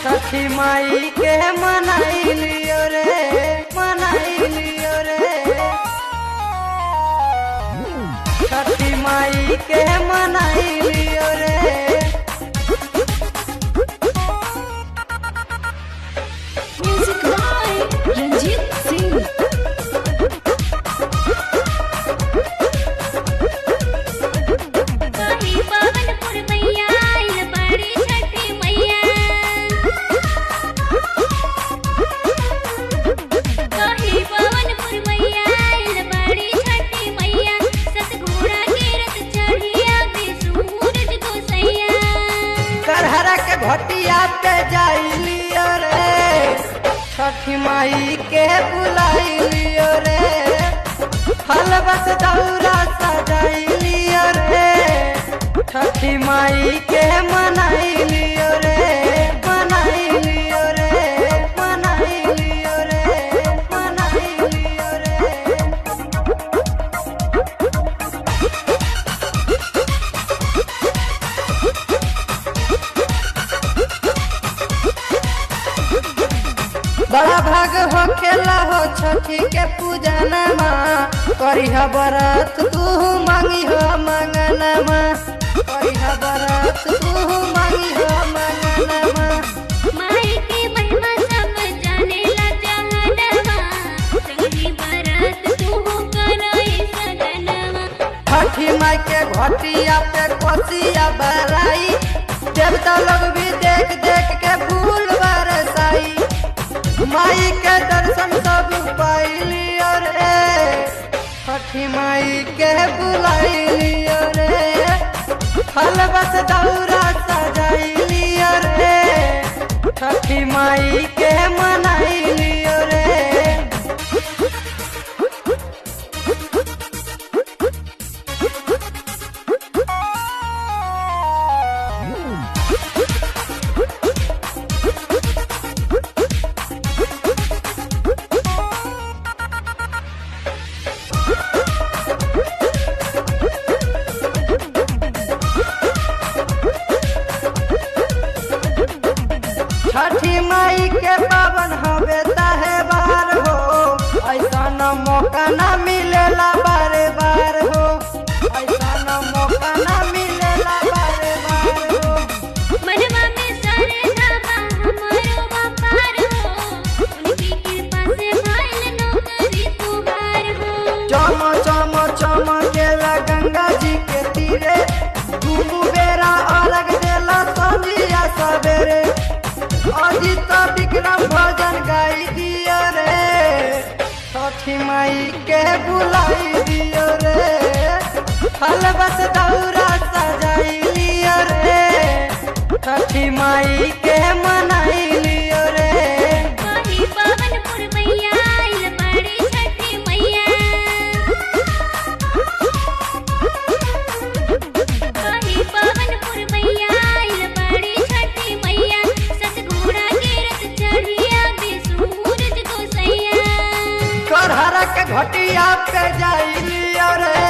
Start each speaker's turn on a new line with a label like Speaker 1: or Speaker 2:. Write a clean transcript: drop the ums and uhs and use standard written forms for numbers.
Speaker 1: छठी माई के मनाई लियो रे, मनाई लियो रे। छठी माई के मनाई लियो रे।
Speaker 2: Music by Ranjit Singh.
Speaker 1: घटिया पे जाइलियो रे, छठी माई के बुलाई लियो रे। हलबस दौरा सजाइलियो रे, छठी माई के मनाई लियो रे, मनाई लियो रे, मनाई लियो रे, मनाई लियो रे। बड़ा भाग हो खेला हो छठी के पूजनमा, करिह बरत तू मांगी हो मंगनमा, करिह बरत तू मांगी हो मंगनमा।
Speaker 2: माई के महिमा सब जानेला जहानमा, संगी बरत तू करई सजनमा।
Speaker 1: छठी माई के घटिया पे कोसिया बराई, देवता लोग भी देख देख के फूल बरसाई। माई के दर्शन सब पाइलियो रे, छठी माई के बुलाई लियो रे। हलबस दौरा सजाइलियो रे, छठी माई के मनाई लियो रे। छठी माई के पावन हवे त्योहार हो, ऐसा न मौका न मिलेला बारे बार हो, ऐसा न मौका न मिलेला बारे बार हो।
Speaker 2: मनवा में सारे धावा हमारो व्यापार हो, उनकी कृपा से भइल नौकरी तुहार हो।
Speaker 1: चम चम चमकेला गंगा जी के तीरे, दुनू बेरा अलग देला संझिया सवेरे। अजित विक्रम भजन गाई दियो रे, छठी माई के बुलाई दियो रे। हलबस दौरा सजाई लियो रे, छठी माई के मनाई लियो रे।
Speaker 2: कहीं पवनपुर मैया आइल बड़ी छठी मैया, कहीं पवनपुर मैया आइल बड़ी छठी मैया। सतगुड़ा गिरत चढ़िया सूरज गोसैया,
Speaker 1: करहरा के घटिया पे जाइलियो रे,